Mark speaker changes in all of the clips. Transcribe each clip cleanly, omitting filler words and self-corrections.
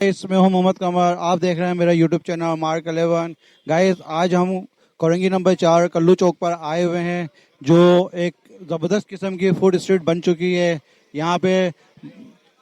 Speaker 1: इसमें हूँ मोहम्मद कमर। आप देख रहे हैं मेरा यूट्यूब चैनल मार्क 11। गाइस आज हम कोरंगी नंबर 4 कल्लू चौक पर आए हुए हैं, जो एक ज़बरदस्त किस्म की फूड स्ट्रीट बन चुकी है। यहाँ पे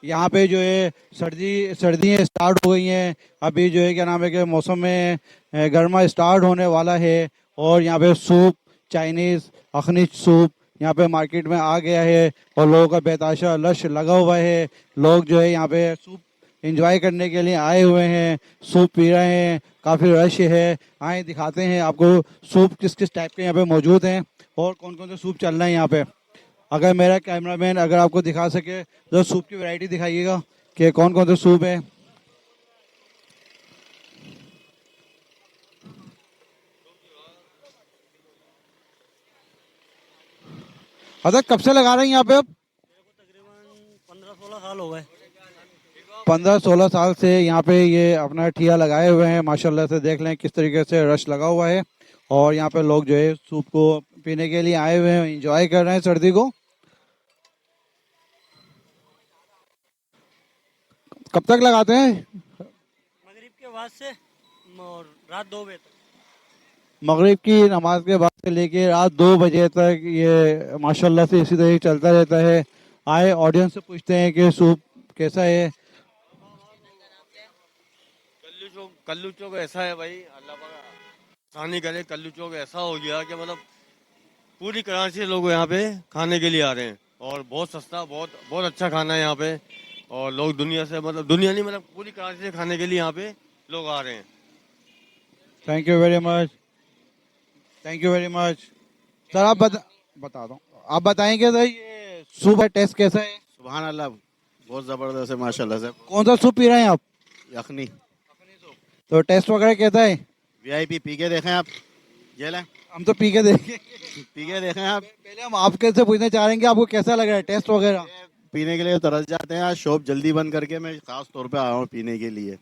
Speaker 1: यहाँ पे जो है सर्दियाँ स्टार्ट हो गई हैं। अभी जो है क्या नाम है कि मौसम में गर्मा स्टार्ट होने वाला है। और यहाँ पे सूप, चाइनीज़ अखनी सूप यहाँ पे मार्केट में आ गया है और लोगों का बेताशा लश लगा हुआ है। लोग जो है यहाँ पे सूप एंजॉय करने के लिए आए हुए हैं, सूप पी रहे हैं, काफ़ी रश है। आए दिखाते हैं आपको सूप किस किस टाइप के यहाँ पे मौजूद हैं और कौन कौन से सूप चल रहे हैं यहाँ पे। अगर मेरा कैमरामैन अगर आपको दिखा सके तो सूप की वैरायटी दिखाइएगा कि कौन कौन से सूप है। अच्छा, कब से लगा रहे हैं यहाँ पे आप?
Speaker 2: तकरीबन 15-16 साल हो गए।
Speaker 1: 15-16 साल से यहाँ पे ये अपना ठिया लगाए हुए हैं। माशाल्लाह से देख लें किस तरीके से रश लगा हुआ है। और यहाँ पे लोग जो है सूप को पीने के लिए आए हुए हैं, इंजॉय कर रहे हैं सर्दी को। कब तक लगाते हैं?
Speaker 2: मगरिब के बाद से और रात 2 बजे तक।
Speaker 1: मगरिब की नमाज के बाद से लेके रात 2 बजे तक ये माशाल्लाह से इसी तरह चलता रहता है। आए ऑडियंस से पूछते हैं कि सूप कैसा है।
Speaker 3: कल्लू चौक ऐसा है भाई, अल्लाह पाक आसानी करे। कल्लू चौक ऐसा हो गया कि मतलब पूरी कराची से लोग यहाँ पे खाने के लिए आ रहे हैं और बहुत सस्ता, बहुत बहुत अच्छा खाना है यहाँ पे। और लोग दुनिया से, मतलब दुनिया नहीं, मतलब पूरी कराची से खाने के लिए यहाँ पे लोग आ रहे हैं।
Speaker 1: Thank you very much, thank you very much. Sir आप बता दो, आप बताएंगे सर ये सूप का टेस्ट कैसा है?
Speaker 4: सुभान अल्लाह, बहुत ज़बरदस्त है माशाल्लाह से।
Speaker 1: कौन सा सूप पी रहे हैं आप?
Speaker 4: यखनी
Speaker 1: तो टेस्ट वगैरह कैसा है?
Speaker 4: वीआईपी, पी के देखें आप। ये लें,
Speaker 1: हम तो पी के देखें।
Speaker 4: पी के देखें आप।
Speaker 1: पहले हम आपके से पूछना चाह रहे हैं कि आपको कैसा लग रहा है टेस्ट वगैरह।
Speaker 4: ये पीने के लिए तरस जाते हैं। आज शॉप जल्दी बंद करके मैं खास तौर पे आया हूँ पीने के लिए।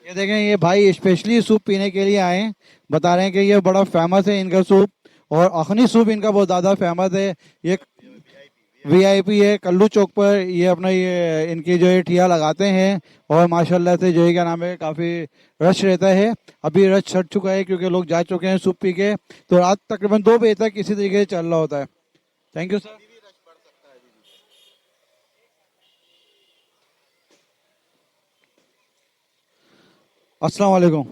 Speaker 1: ये देखें, ये भाई स्पेशली सूप पीने के लिए आए हैं। बता रहे हैं कि ये बड़ा फेमस है इनका सूप, और अखनी सूप इनका बहुत ज़्यादा फेमस है। ये वीआईपी है कल्लू चौक पर। ये अपना ये इनकी जो है ठिया लगाते हैं और माशाल्लाह से जो है क्या नाम है काफ़ी रश रहता है। अभी रश छट चुका है क्योंकि लोग जा चुके हैं सूप पी के। तो रात तकरीबन 2 बजे तक इसी तरीके से चल रहा होता है। Thank you sir. अस्सलाम वालेकुम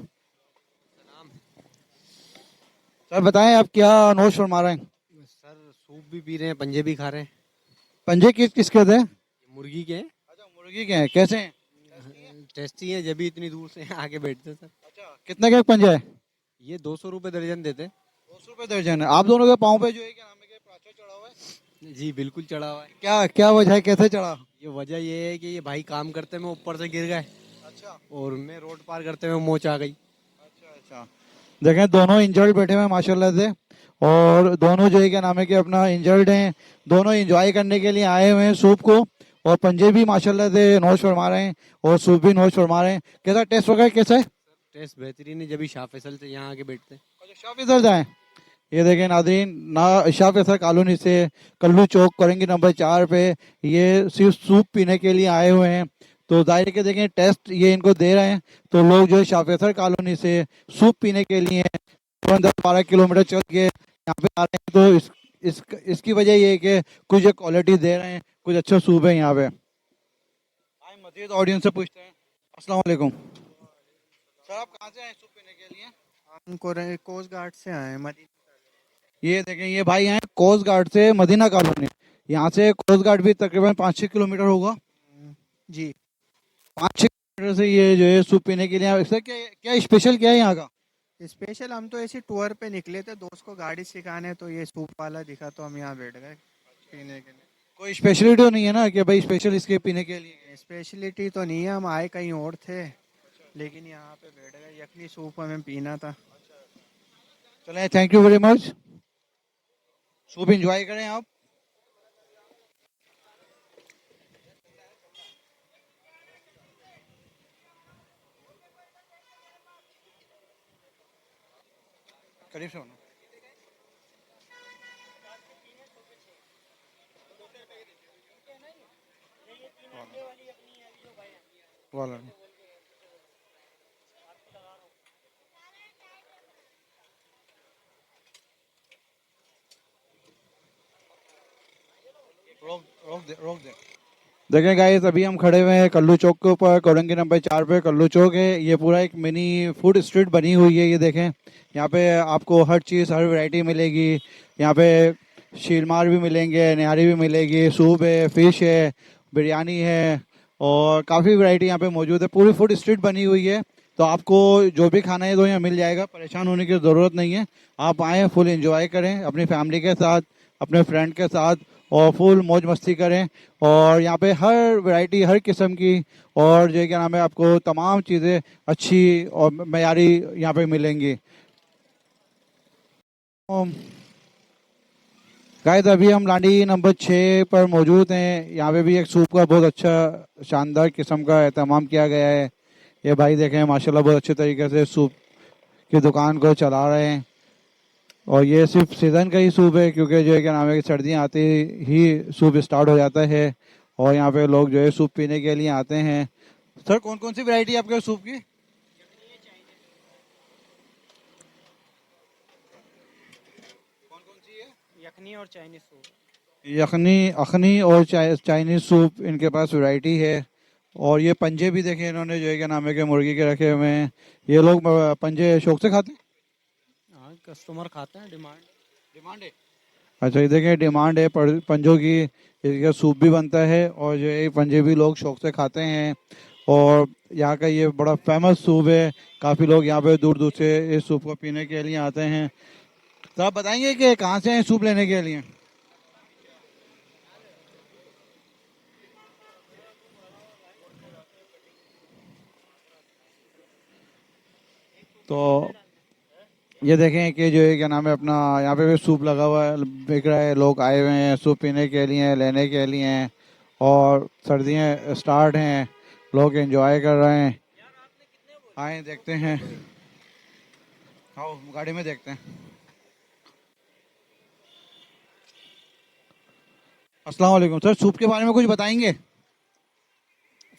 Speaker 1: सर, बताएं आप क्या नोश फरमा रहे हैं?
Speaker 5: सर सूप भी पी रहे हैं, पंजे भी खा रहे हैं।
Speaker 1: पंजे किसके थे?
Speaker 5: मुर्गी के हैं।
Speaker 1: अच्छा, मुर्गी के हैं, कैसे हैं?
Speaker 5: टेस्टी हैं, जब भी इतनी दूर से आके बैठते हैं सर।
Speaker 1: अच्छा, कितने का एक पंजा है?
Speaker 5: ये 200 रुपये दर्जन देते हैं।
Speaker 1: 200 रुपये दर्जन है। आप दोनों के पाँव पे जो है क्या नाम है कि प्लास्टर चढ़ा हुआ है?
Speaker 5: जी बिल्कुल चढ़ा हुआ है।
Speaker 1: क्या क्या वजह है, कैसे चढ़ा?
Speaker 5: ये वजह ये है कि ये भाई काम करते में ऊपर से गिर गए
Speaker 1: अच्छा
Speaker 5: और मैं रोड पार करते में मोच आ गई।
Speaker 1: अच्छा अच्छा। देखें दोनों इंजर्ड बैठे हुए हैं माशाल्लाह से। और दोनों जो है क्या नाम है कि अपना इंजर्ड हैं। दोनों एंजॉय करने के लिए आए हुए हैं सूप को। और पंजे भी माशाल्लाह से नोश फरमा रहे हैं और सूप भी नोश फरमा रहे हैं। कैसा टेस्ट वगैरह कैसा है?
Speaker 5: टेस्ट बेहतरीन है, जब भी शाह फैसल से यहाँ आके बैठते हैं।
Speaker 1: अच्छा, शाह फैसल जाए। ये देखें नादरीन, ना शाह फैसल कॉलोनी से कल्लू चौक करेंगे नंबर 4 पे ये सिर्फ सूप पीने के लिए आए हुए हैं। तो जाहिर है कि देखें टेस्ट ये इनको दे रहे हैं। तो लोग जो है शाह फैसल कॉलोनी से सूप पीने के लिए 10-12 किलोमीटर चल के यहाँ पे आ रहे हैं। तो इसकी वजह ये है कि कुछ क्वालिटी दे रहे हैं, कुछ अच्छा सूप है यहाँ पे। आए मजीद ऑडियंस से पूछते हैं। अस्सलाम वालेकुम सर, आप कहाँ से आए सूप पीने के लिए?
Speaker 6: हम कोस्ट गार्ड से आए हैं मदीना।
Speaker 1: ये देखें, ये भाई हैं कोस्ट गार्ड से मदीना कॉलोनी। यहाँ से कोस्ट गार्ड भी तकरीबन 5-6 किलोमीटर होगा।
Speaker 6: जी,
Speaker 1: 5-6 किलोमीटर से ये जो है सूप पीने के लिए सर क्या क्या स्पेशल क्या है यहाँ का?
Speaker 6: स्पेशल हम तो ऐसे टूर पे निकले थे, दोस्त को गाड़ी सिखाने, तो ये सूप वाला दिखा तो हम यहाँ बैठ गए पीने के
Speaker 1: कोई स्पेशलिटी तो नहीं है ना कि भाई स्पेशल इसके पीने के लिए?
Speaker 6: लिए। स्पेशलिटी तो नहीं है, हम आए कहीं और थे लेकिन यहाँ पे बैठ गए। यखनी सूप हमें पीना था।
Speaker 1: चलें, thank you very much. Soup enjoy करें आप। करीब से होना वाला कर दो। रोक दे। देखें गाइस, अभी हम खड़े हुए हैं कल्लू चौक के ऊपर, कोरंगी नंबर 4 पे कल्लू चौक है। ये पूरा एक मिनी फूड स्ट्रीट बनी हुई है। ये देखें, यहाँ पे आपको हर चीज़, हर वैरायटी मिलेगी। यहाँ पे शीलमार भी मिलेंगे, निहारी भी मिलेगी, सूप है, फिश है, बिरयानी है और काफ़ी वैरायटी यहाँ पे मौजूद है। पूरी फूड स्ट्रीट बनी हुई है, तो आपको जो भी खाना है तो यहाँ मिल जाएगा। परेशान होने की ज़रूरत नहीं है। आप आएँ, फुल एंजॉय करें अपनी फैमिली के साथ, अपने फ्रेंड के साथ, और फुल मौज मस्ती करें। और यहाँ पे हर वैरायटी, हर किस्म की, और जो क्या नाम है, आपको तमाम चीज़ें अच्छी और मयारी यहाँ पे मिलेंगी। गाइस, अभी हम लांडी नंबर 6 पर मौजूद हैं। यहाँ पे भी एक सूप का बहुत अच्छा शानदार किस्म का एहतमाम किया गया है। ये भाई देखें, माशाल्लाह बहुत अच्छे तरीके से सूप की दुकान को चला रहे हैं। और ये सिर्फ सीज़न का ही सूप है, क्योंकि जो है क्या नाम है कि सर्दियाँ आते ही सूप स्टार्ट हो जाता है और यहाँ पे लोग जो है सूप पीने के लिए आते हैं। सर, कौन कौन सी वैरायटी है आपके सूप की? कौन कौन सी है?
Speaker 2: यखनी और चाइनीज सूप।
Speaker 1: अखनी और चाइनीज़ सूप इनके पास वैरायटी है। और ये पंजे भी देखें इन्होंने, जो है क्या नाम है कि मुर्गी के रखे हुए हैं। ये लोग पंजे शौक से खाते हैं?
Speaker 2: हाँ, कस्टमर खाते हैं, डिमांड है।
Speaker 1: अच्छा, ये देखें, डिमांड है पंजों की। इसका सूप भी बनता है और जो है पंजे भी लोग शौक से खाते हैं। और यहाँ का ये बड़ा फेमस सूप है। काफ़ी लोग यहाँ पे दूर दूर से इस सूप को पीने के लिए आते हैं। तो आप बताएंगे कि कहाँ से आए सूप लेने के लिए? तो ये देखें कि जो है क्या नाम है अपना, यहाँ पे भी सूप लगा हुआ है, बिक रहा है। लोग आए हुए हैं सूप पीने के लिए, लेने के लिए। और सर्दियाँ स्टार्ट हैं, लोग एंजॉय कर रहे हैं। आए देखते हैं, आओ गाड़ी में देखते हैं। अस्सलाम वालेकुम सर, सूप के बारे में कुछ बताएंगे?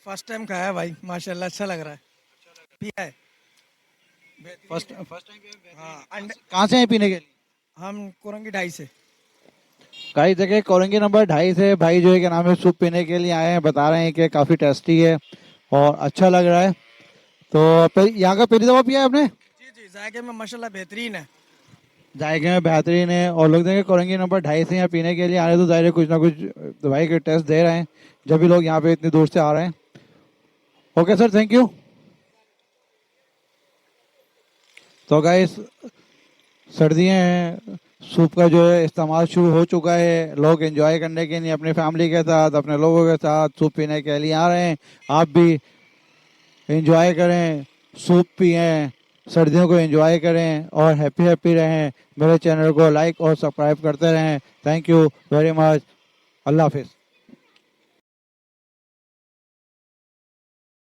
Speaker 7: फर्स्ट टाइम खाया भाई, माशाल्लाह अच्छा लग रहा है। पिया है।
Speaker 1: First time?
Speaker 7: हाँ अंडे।
Speaker 1: कहाँ से हैं पीने के लिए?
Speaker 7: हम कोरंगी 2.5 से।
Speaker 1: गाइस देखे, कोरंगी नंबर 2.5 से भाई जो है क्या नाम है सूप पीने के लिए आए हैं। बता रहे हैं कि काफ़ी टेस्टी है और अच्छा लग रहा है। तो यहाँ का पहली दफ़ा पिया है आपने?
Speaker 7: जी जी, जायके में माशाल्लाह बेहतरीन है।
Speaker 1: जायके में बेहतरीन है। और लोग देखें कोरंगी नंबर 2.5 से यहाँ पीने के लिए आ रहे हैं, तो ज़ाहिर है कुछ ना कुछ दवाई के टेस्ट दे रहे हैं, जब भी लोग यहाँ पे इतनी दूर से आ रहे हैं। Okay sir, thank you. तो गाइस, सर्दियाँ हैं, सूप का जो है इस्तेमाल शुरू हो चुका है। लोग एंजॉय करने के लिए अपनी फैमिली के साथ, अपने लोगों के साथ सूप पीने के लिए आ रहे हैं। आप भी एंजॉय करें, सूप पिएं, सर्दियों को एंजॉय करें और हैप्पी हैप्पी रहें। मेरे चैनल को लाइक और सब्सक्राइब करते रहें। Thank you very much. अल्लाह हाफिज़।